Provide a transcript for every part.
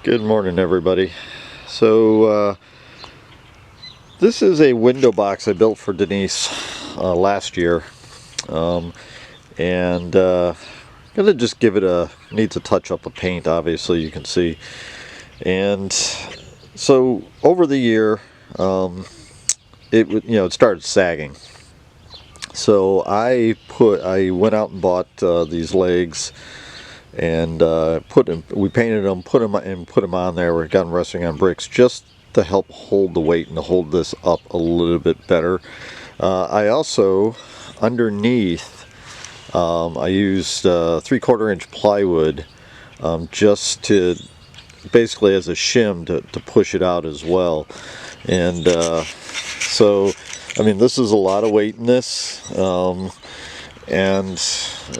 Good morning, everybody. So this is a window box I built for Denise last year, and gonna just give it needs a touch up of paint, obviously, you can see. And so over the year it started sagging, so I went out and bought these legs and we painted them, put them on there. We got them resting on bricks just to help hold the weight and to hold this up a little bit better. I also, underneath, I used 3/4 inch plywood just to basically as a shim to push it out as well. And so I mean, this is a lot of weight in this, and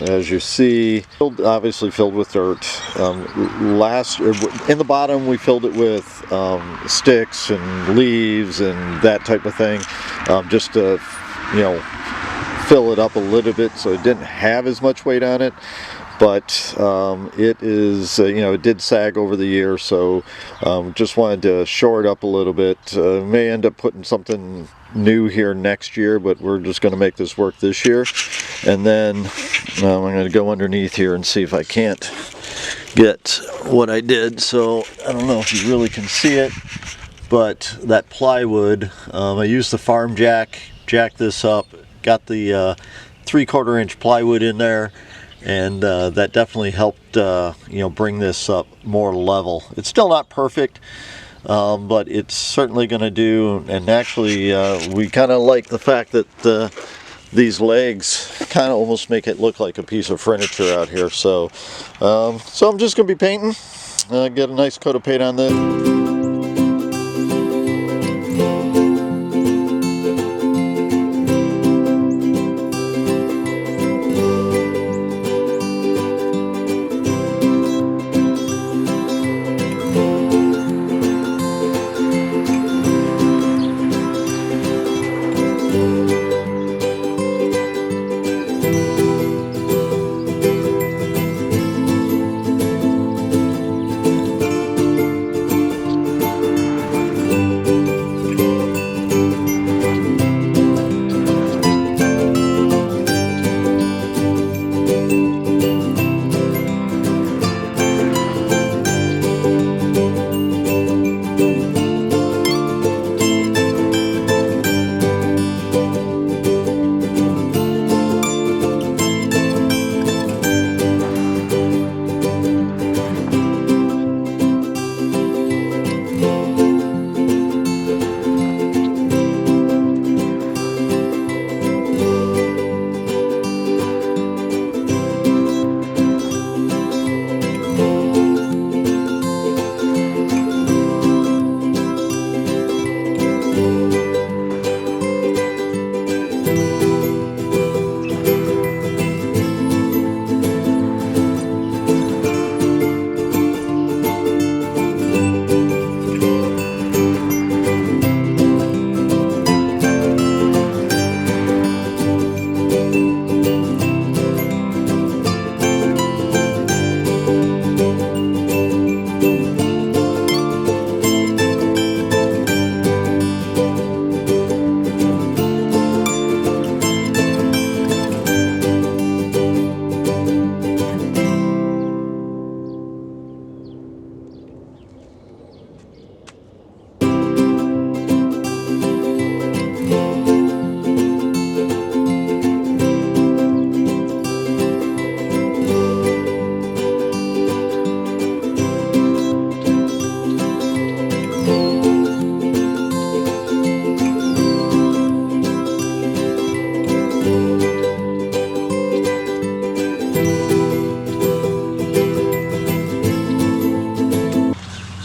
as you see, obviously filled with dirt. In the bottom we filled it with sticks and leaves and that type of thing, just to fill it up a little bit so it didn't have as much weight on it. But it is, it did sag over the year, so just wanted to shore it up a little bit. May end up putting something new here next year, but we're just going to make this work this year. And then I'm going to go underneath here and see if I can't get what I did. So I don't know if you really can see it, but that plywood, I used the farm jack this up, got the 3/4 inch plywood in there, and that definitely helped bring this up more level. It's still not perfect, but it's certainly going to do. And actually we kind of like the fact that these legs kind of almost make it look like a piece of furniture out here. So so I'm just going to be painting, get a nice coat of paint on this.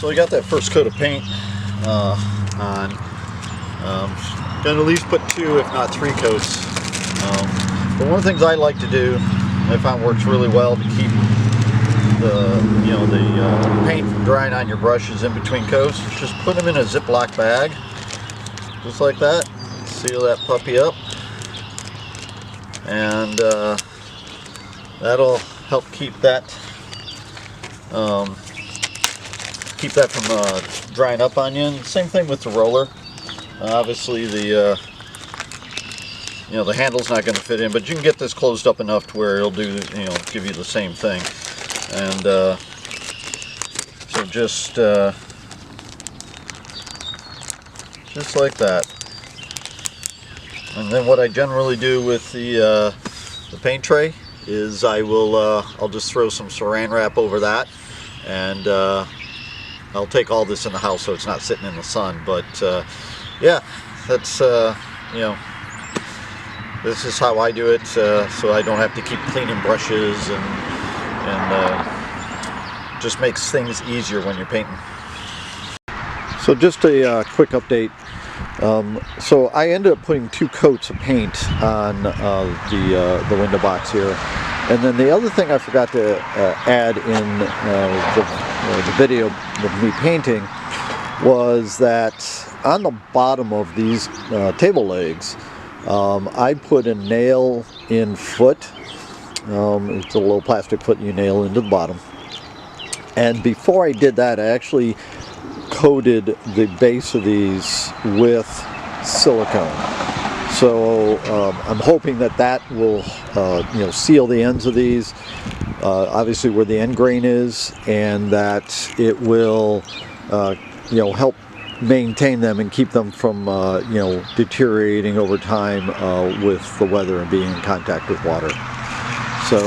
So we got that first coat of paint on. Gonna at least put 2, if not 3 coats. But one of the things I like to do, I found works really well to keep the paint from drying on your brushes in between coats, is just put them in a Ziploc bag, just like that. Seal that puppy up, and that'll help keep that keep that from drying up on you. And same thing with the roller. Obviously the the handle's not going to fit in, but you can get this closed up enough to where it'll do, give you the same thing. And so just like that. And then what I generally do with the paint tray is I'll just throw some saran wrap over that, and I'll take all this in the house so it's not sitting in the sun. But yeah, that's this is how I do it, so I don't have to keep cleaning brushes, and just makes things easier when you're painting. So just a quick update. So I ended up putting 2 coats of paint on the window box here, and then the other thing I forgot to add in the video of me painting was that on the bottom of these table legs, I put a nail-in foot. It's a little plastic foot you nail into the bottom. And before I did that, I actually coated the base of these with silicone. So I'm hoping that will seal the ends of these, obviously where the end grain is, and that it will help maintain them and keep them from deteriorating over time with the weather and being in contact with water. So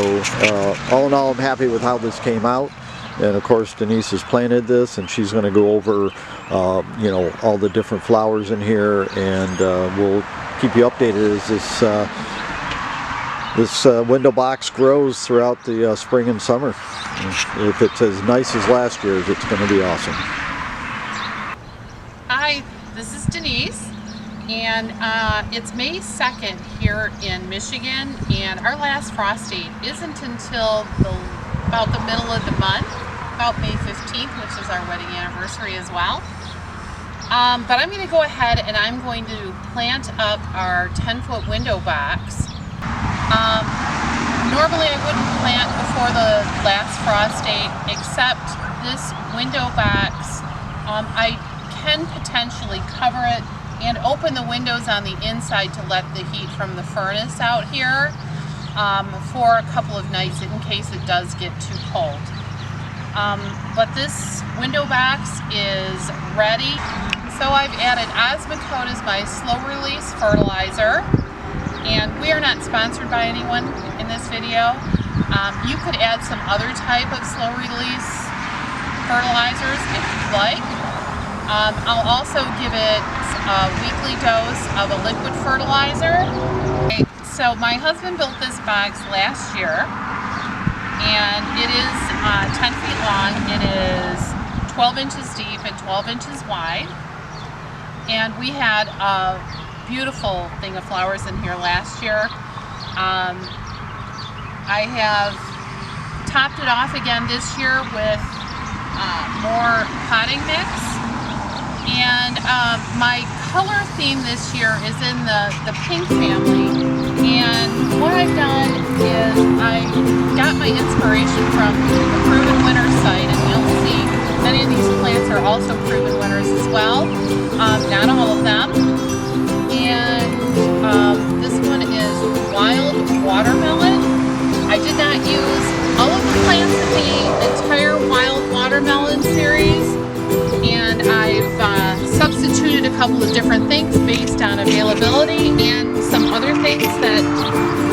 all in all, I'm happy with how this came out. And of course, Denise has planted this, and she's going to go over all the different flowers in here, and we'll keep you updated as this window box grows throughout the spring and summer. If it's as nice as last year's, it's going to be awesome. Hi, this is Denise, and it's May 2nd here in Michigan, and our last frost date isn't until about the middle of the month, about May 15th, which is our wedding anniversary as well. But I'm going to go ahead and I'm going to plant up our 10-foot window box. Normally I wouldn't plant before the last frost date, except this window box, I can potentially cover it and open the windows on the inside to let the heat from the furnace out here for a couple of nights in case it does get too cold. But this window box is ready. So I've added Osmocote as my slow release fertilizer, and we are not sponsored by anyone in this video. You could add some other type of slow release fertilizers if you'd like. I'll also give it a weekly dose of a liquid fertilizer. So my husband built this box last year, and it is 10 feet long. It is 12 inches deep and 12 inches wide. And we had a beautiful thing of flowers in here last year. I have topped it off again this year with more potting mix. And my color theme this year is in the pink family. And what I've done is I got my inspiration from the Proven Winter site, and you'll see many of these plants are also Proven Winners as well. Not all of them. And this one is Wild Watermelon. I did not use all of the plants in the entire Wild Watermelon series, and I've substituted a couple of different things based on availability and some other things that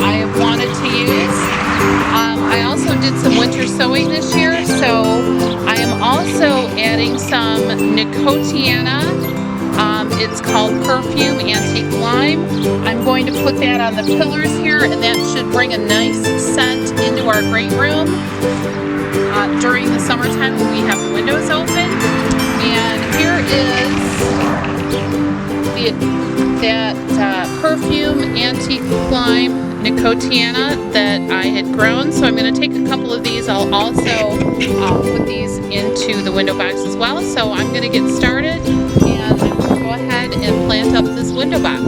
I have wanted to use. I also did some winter sowing this year, so I am also adding some Nicotiana. It's called Perfume Antique Lime. I'm going to put that on the pillars here, and that should bring a nice scent into our great room during the summertime when we have the windows open. And here is that Perfume Antique Lime Nicotiana that I had grown. So I'm going to take a couple of these. I'll also put these into the window box as well. So I'm going to get started, and I'm going to go ahead and plant up this window box.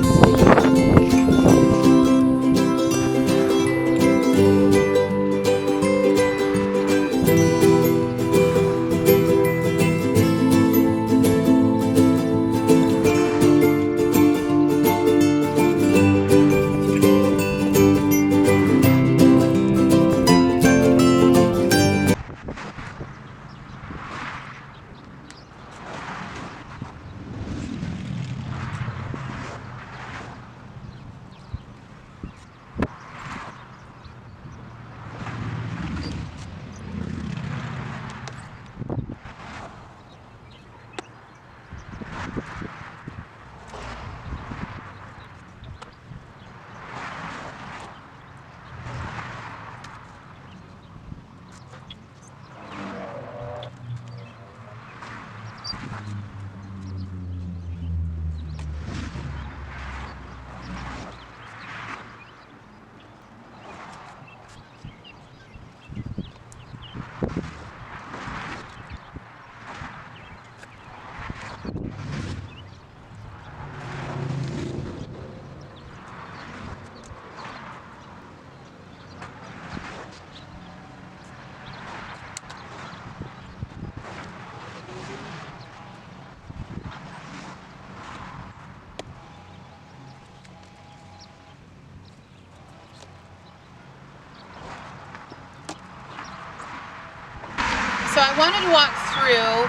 So I wanted to walk through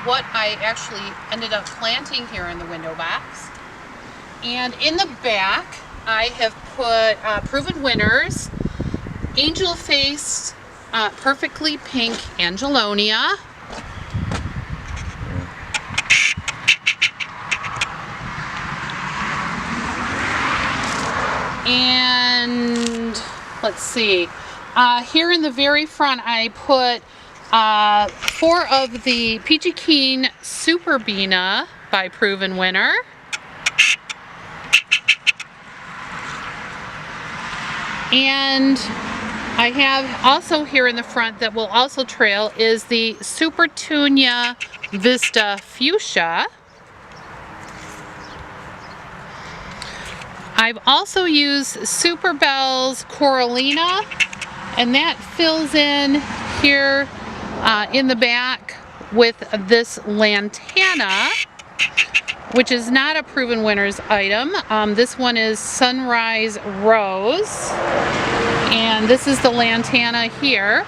what I actually ended up planting here in the window box. And in the back, I have put proven winners, Angelface, perfectly pink Angelonia, and let's see, here in the very front I put 4 of the Peachy Superbena by Proven Winner. And I have also here in the front that will also trail is the Supertunia Vista Fuchsia. I've also used Superbells Coralina, and that fills in here in the back with this lantana, which is not a Proven Winners item. This one is Sunrise Rose, and this is the lantana here.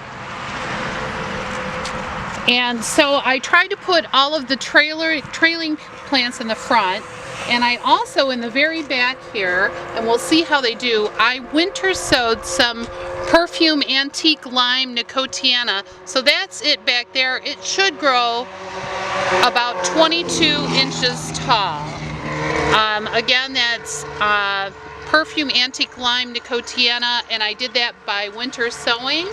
And so I tried to put all of the trailing plants in the front, and I also in the very back here, and we'll see how they do, I winter sowed some Perfume Antique Lime Nicotiana. So that's it back there. It should grow about 22 inches tall. Again, that's Perfume Antique Lime Nicotiana, and I did that by winter sowing.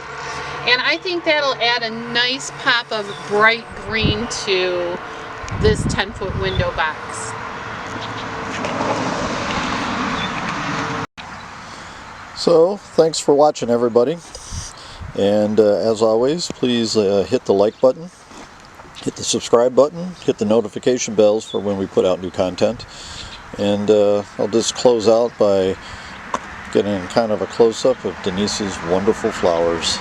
And I think that'll add a nice pop of bright green to this 10-foot window box. So, thanks for watching, everybody. And as always, please hit the like button, hit the subscribe button, hit the notification bells for when we put out new content. And I'll just close out by getting kind of a close-up of Denise's wonderful flowers.